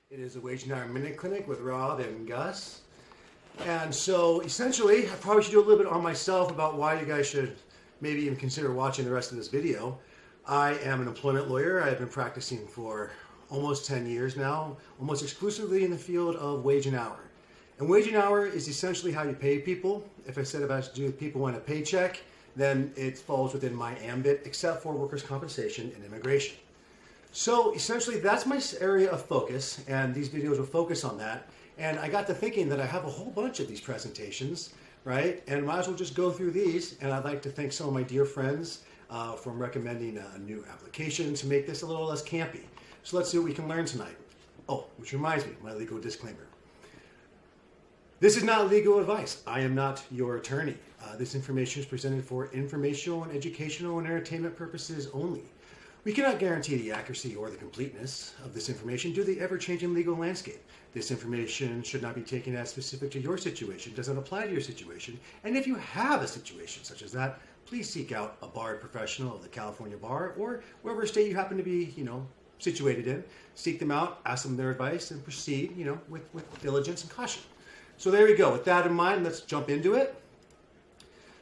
It is a Wage and Hour Minute Clinic with Rob and Gus. And so essentially, I probably should do a little bit on myself about why you guys should maybe even consider watching the rest of this video. I am an employment lawyer. I've been practicing for almost 10 years now, almost exclusively in the field of wage and hour. And wage and hour is essentially how you pay people. If I said about to do with people want a paycheck, then it falls within my ambit, except for workers' compensation and immigration. So essentially that's my area of focus, and these videos will focus on that. And I got to thinking that I have a whole bunch of these presentations, right? And might as well just go through these. And I'd like to thank some of my dear friends from recommending a new application to make this a little less campy. So let's see what we can learn tonight. Oh, which reminds me, my legal disclaimer. This is not legal advice. I am not your attorney. This information is presented for informational and educational and entertainment purposes only. We cannot guarantee the accuracy or the completeness of this information due to the ever-changing legal landscape. This information should not be taken as specific to your situation, does not apply to your situation, and if you have a situation such as that, please seek out a barred professional of the California Bar or wherever state you happen to be, situated in. Seek them out, ask them their advice, and proceed, with diligence and caution. So there we go. With that in mind, let's jump into it.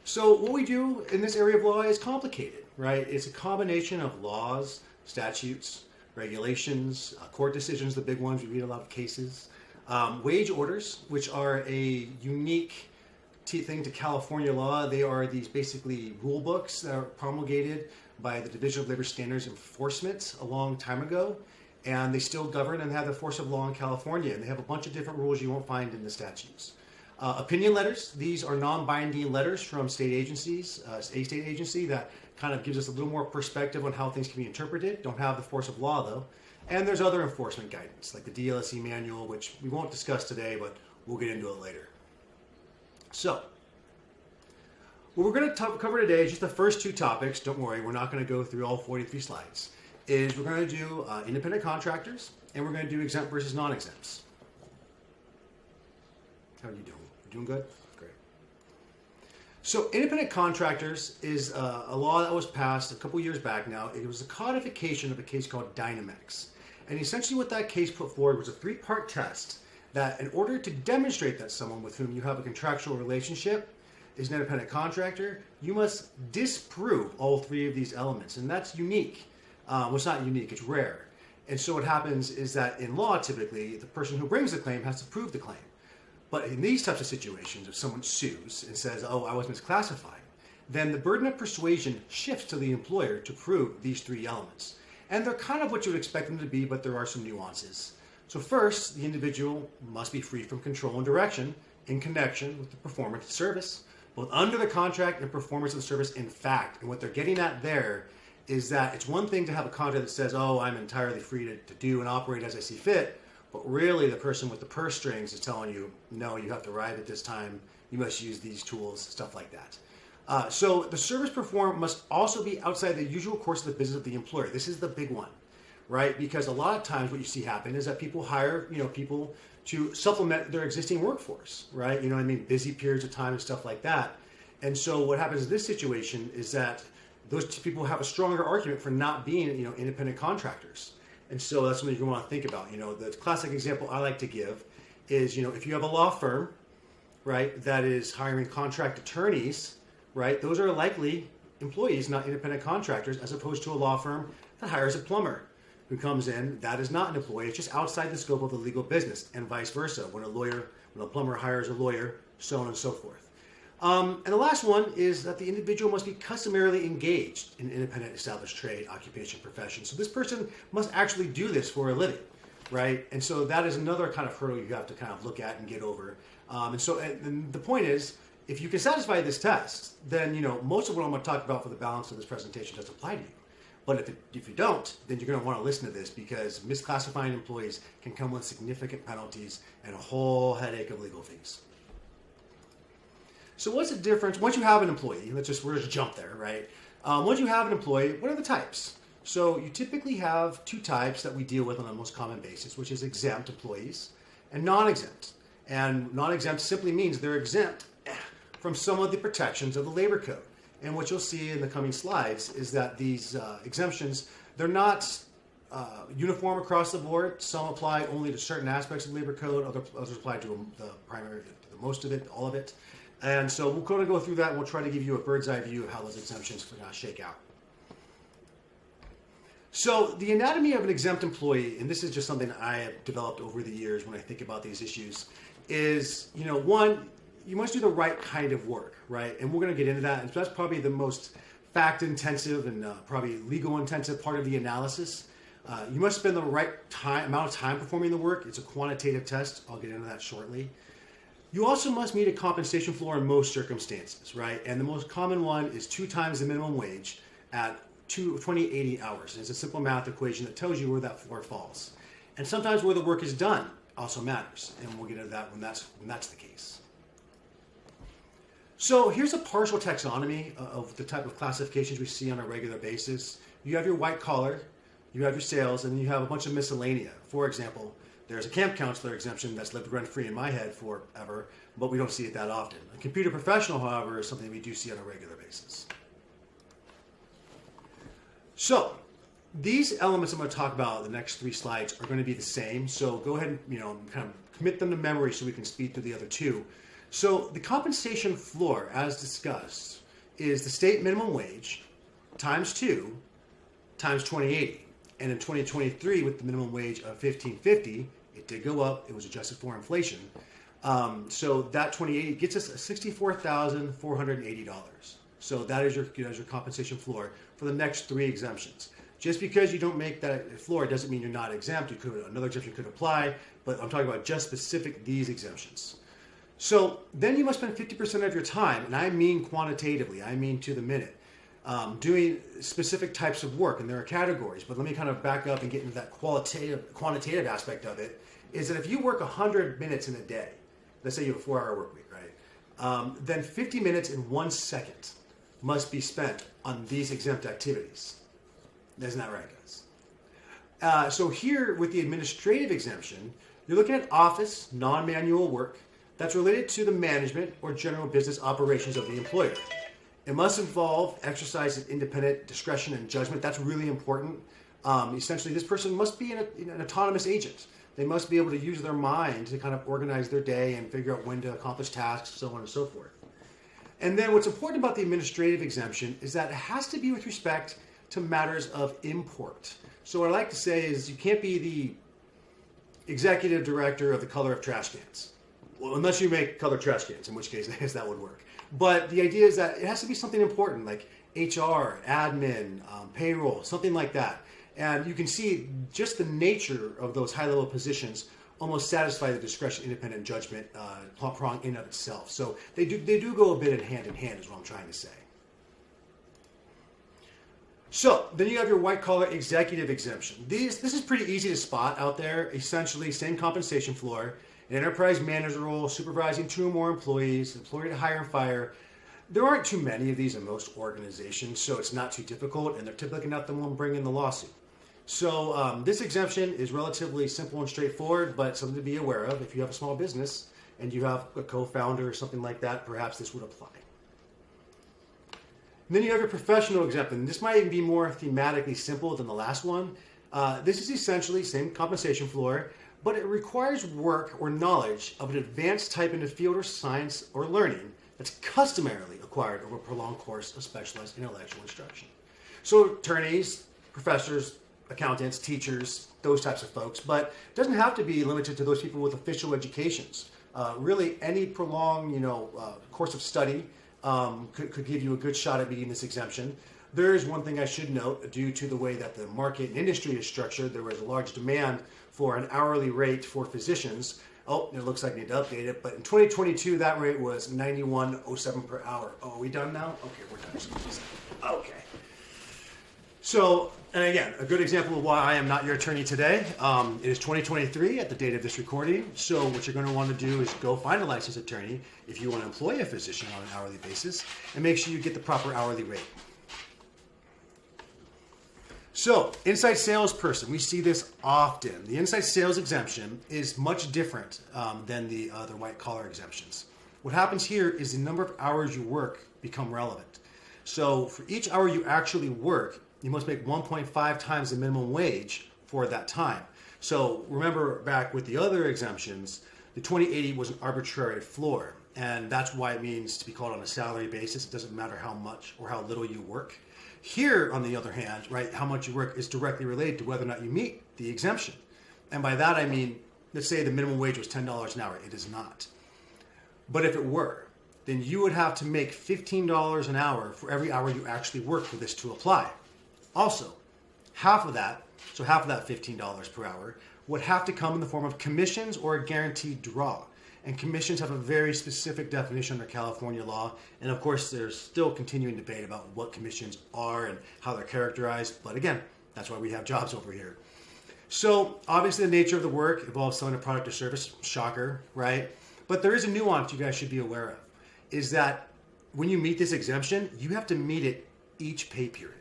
So what we do in this area of law is complicated, right? It's a combination of laws, statutes, regulations, court decisions, the big ones. We read a lot of cases. Wage orders, which are a unique thing to California law. They are these basically rule books that are promulgated by the Division of Labor Standards Enforcement a long time ago. And they still govern and have the force of law in California. And they have a bunch of different rules you won't find in the statutes. Opinion letters. These are non-binding letters from state agencies, a state agency that kind of gives us a little more perspective on how things can be interpreted. Don't have the force of law, though. And there's other enforcement guidance, like the DLSE manual, which we won't discuss today, but we'll get into it later. So, what we're going to cover today is just the first two topics. Don't worry, we're not going to go through all 43 slides. We're going to do independent contractors, and we're going to do exempt versus non-exempts. How are you doing? You doing good? Great. So independent contractors is a law that was passed a couple years back now. It was a codification of a case called Dynamex. And essentially what that case put forward was a three-part test that in order to demonstrate that someone with whom you have a contractual relationship is an independent contractor, you must disprove all three of these elements. And that's unique. Well, it's not unique, it's rare. And so what happens is that in law, typically, the person who brings the claim has to prove the claim. But in these types of situations, if someone sues and says, oh, I was misclassified, then the burden of persuasion shifts to the employer to prove these three elements. And they're kind of what you would expect them to be, but there are some nuances. So first, the individual must be free from control and direction in connection with the performance of service, both under the contract and performance of the service in fact. And what they're getting at there is that it's one thing to have a contract that says, oh, I'm entirely free to do and operate as I see fit. But really, the person with the purse strings is telling you, no, you have to arrive at this time, you must use these tools, stuff like that. So the service performed must also be outside the usual course of the business of the employer. This is the big one, right? Because a lot of times what you see happen is that people hire, people to supplement their existing workforce, right? Busy periods of time and stuff like that. And so what happens in this situation is that those people have a stronger argument for not being, independent contractors. And so that's something you want to think about. The classic example I like to give is, if you have a law firm, right, that is hiring contract attorneys, right, those are likely employees, not independent contractors, as opposed to a law firm that hires a plumber who comes in. That is not an employee. It's just outside the scope of the legal business, and vice versa. When a plumber hires a lawyer, so on and so forth. And the last one is that the individual must be customarily engaged in independent established trade, occupation, profession. So this person must actually do this for a living, right? And so that is another kind of hurdle you have to kind of look at and get over. And the point is, if you can satisfy this test, then most of what I'm going to talk about for the balance of this presentation does apply to you. But if you don't, then you're going to want to listen to this because misclassifying employees can come with significant penalties and a whole headache of legal fees. So what's the difference? Once you have an employee, we'll just jump there, right? Once you have an employee, what are the types? So you typically have two types that we deal with on a most common basis, which is exempt employees and non-exempt. And non-exempt simply means they're exempt from some of the protections of the labor code. And what you'll see in the coming slides is that these exemptions, they're not uniform across the board. Some apply only to certain aspects of the labor code. Others apply to the primary, the most of it, all of it. And so we're going to go through that, and we'll try to give you a bird's eye view of how those exemptions shake out. So the anatomy of an exempt employee, and this is just something I have developed over the years when I think about these issues, is, one, you must do the right kind of work, right? And we're going to get into that. And so that's probably the most fact-intensive and probably legal-intensive part of the analysis. You must spend the right amount of time performing the work. It's a quantitative test. I'll get into that shortly. You also must meet a compensation floor in most circumstances, right? And the most common one is 2 times the minimum wage at 2080 hours. And it's a simple math equation that tells you where that floor falls. And sometimes where the work is done also matters. And we'll get into that when that's the case. So here's a partial taxonomy of the type of classifications we see on a regular basis. You have your white collar, you have your sales, and you have a bunch of miscellanea. For example, there's a camp counselor exemption that's lived rent-free in my head forever, but we don't see it that often. A computer professional, however, is something we do see on a regular basis. So these elements I'm going to talk about in the next 3 slides are going to be the same. So go ahead and kind of commit them to memory so we can speed through the other 2. So the compensation floor, as discussed, is the state minimum wage times 2 times 2080. And in 2023, with the minimum wage of $15.50, it did go up. It was adjusted for inflation. So that 2080 gets us $64,480. So that is your compensation floor for the next 3 exemptions. Just because you don't make that floor doesn't mean you're not exempt. Another exemption could apply, but I'm talking about just specific these exemptions. So then you must spend 50% of your time, and I mean quantitatively, I mean to the minute, doing specific types of work, and there are categories, but let me kind of back up and get into that quantitative aspect of it, is that if you work 100 minutes in a day, let's say you have a 4-hour work week, right? Then 50 minutes in 1 second must be spent on these exempt activities. Isn't that right, guys? So here with the administrative exemption, you're looking at office, non-manual work that's related to the management or general business operations of the employer. It must involve exercise of independent discretion and judgment. That's really important. Essentially, this person must be an autonomous agent. They must be able to use their mind to kind of organize their day and figure out when to accomplish tasks, so on and so forth. And then what's important about the administrative exemption is that it has to be with respect to matters of import. So what I like to say is you can't be the executive director of the color of trash cans. Well, unless you make color trash cans, in which case that would work. But the idea is that it has to be something important like HR, admin, payroll, something like that. And you can see just the nature of those high-level positions almost satisfy the discretion, independent judgment prong in of itself. So they do go a bit in hand is what I'm trying to say. So then you have your white-collar executive exemption. This is pretty easy to spot out there. Essentially, same compensation floor, an enterprise manager role, supervising 2 or more employees, employee to hire and fire. There aren't too many of these in most organizations, so it's not too difficult, and they're typically not the one bringing the lawsuit. So this exemption is relatively simple and straightforward, but something to be aware of. If you have a small business and you have a co-founder or something like that, perhaps this would apply. And then you have your professional exemption. This might even be more thematically simple than the last one. This is essentially same compensation floor, but it requires work or knowledge of an advanced type in the field or science or learning that's customarily acquired over a prolonged course of specialized intellectual instruction. So attorneys, professors, accountants, teachers, those types of folks, but it doesn't have to be limited to those people with official educations. Really, any prolonged, course of study could give you a good shot at meeting this exemption. There is one thing I should note, due to the way that the market and industry is structured, there was a large demand for an hourly rate for physicians. Oh, it looks like I need to update it, but in 2022, that rate was $91.07 per hour. Oh, are we done now? Okay, we're done. Okay. So, and again, a good example of why I am not your attorney today. It is 2023 at the date of this recording. So what you're going to want to do is go find a licensed attorney if you want to employ a physician on an hourly basis, and make sure you get the proper hourly rate. So, inside salesperson, we see this often. The inside sales exemption is much different than the other white-collar exemptions. What happens here is the number of hours you work become relevant. So, for each hour you actually work, you must make 1.5 times the minimum wage for that time. So remember back with the other exemptions, the 2080 was an arbitrary floor. And that's why it means to be called on a salary basis. It doesn't matter how much or how little you work. Here, on the other hand, right, how much you work is directly related to whether or not you meet the exemption. And by that I mean, let's say the minimum wage was $10 an hour. It is not. But if it were, then you would have to make $15 an hour for every hour you actually work for this to apply. Also, half of that $15 per hour, would have to come in the form of commissions or a guaranteed draw. And commissions have a very specific definition under California law. And of course, there's still continuing debate about what commissions are and how they're characterized. But again, that's why we have jobs over here. So obviously the nature of the work involves selling a product or service. Shocker, right? But there is a nuance you guys should be aware of, is that when you meet this exemption, you have to meet it each pay period.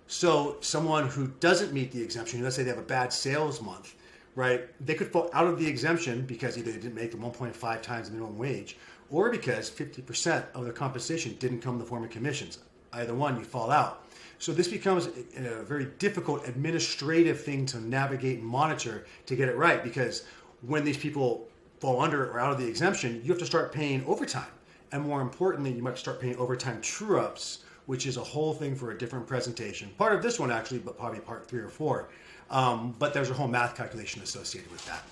So someone who doesn't meet the exemption, let's say they have a bad sales month, right? They could fall out of the exemption because either they didn't make the 1.5 times the minimum wage, or because 50% of their compensation didn't come in the form of commissions. Either one, you fall out. So this becomes a very difficult administrative thing to navigate and monitor to get it right, because when these people fall under or out of the exemption, you have to start paying overtime. And more importantly, you might start paying overtime true-ups, which is a whole thing for a different presentation. Part of this one actually, but probably part 3 or 4. But there's a whole math calculation associated with that.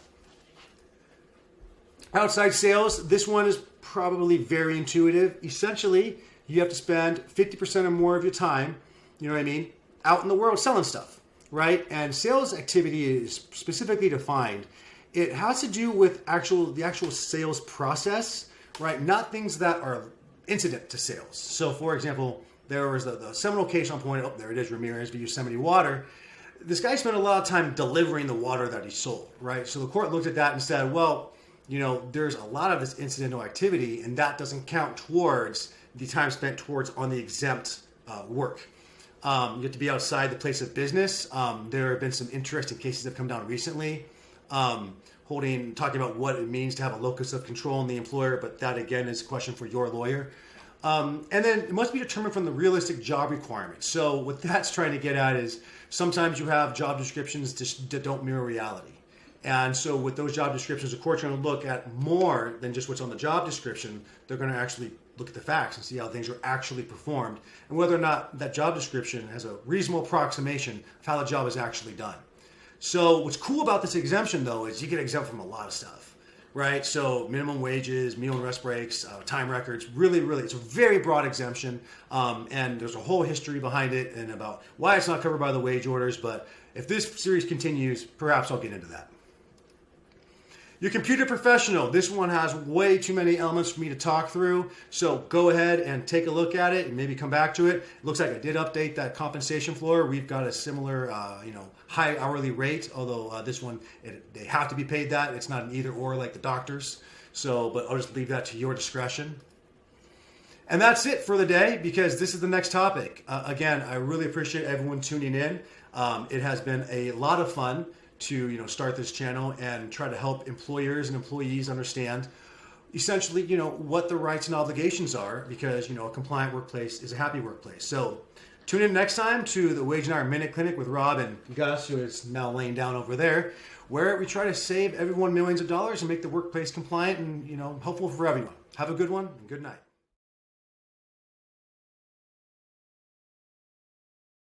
Outside sales, this one is probably very intuitive. Essentially, you have to spend 50% or more of your time, you know what I mean, out in the world selling stuff, right? And sales activity is specifically defined. It has to do with the actual sales process, right? Not things that are incident to sales. So for example, there was the seminal case on point, oh, there it is, Ramirez v. Yosemite Water. This guy spent a lot of time delivering the water that he sold, right? So the court looked at that and said, well, you know, there's a lot of this incidental activity, and that doesn't count towards the time spent towards on the exempt work. You have to be outside the place of business. There have been some interesting cases that have come down recently, talking about what it means to have a locus of control in the employer, but that again is a question for your lawyer. And then it must be determined from the realistic job requirements. So what that's trying to get at is sometimes you have job descriptions that don't mirror reality. And so with those job descriptions, the court's going to look at more than just what's on the job description. They're going to actually look at the facts and see how things are actually performed and whether or not that job description has a reasonable approximation of how the job is actually done. So what's cool about this exemption, though, is you get exempt from a lot of stuff, right? So minimum wages, meal and rest breaks, time records, really, it's a very broad exemption. And there's a whole history behind it and about why it's not covered by the wage orders. But if this series continues, perhaps I'll get into that. Your computer professional, this one has way too many elements for me to talk through. So go ahead and take a look at it and maybe come back to it. It looks like I did update that compensation floor. We've got a similar, high hourly rate, although this one, they have to be paid that. It's not an either or like the doctors. So, but I'll just leave that to your discretion. And that's it for the day, because this is the next topic. Again, I really appreciate everyone tuning in. It has been a lot of fun to start this channel and try to help employers and employees understand essentially what the rights and obligations are, because a compliant workplace is a happy workplace. So tune in next time to the Wage and Hour Minute Clinic with Rob and Gus, who is now laying down over there, where we try to save everyone millions of dollars and make the workplace compliant and helpful for everyone. Have a good one and good night.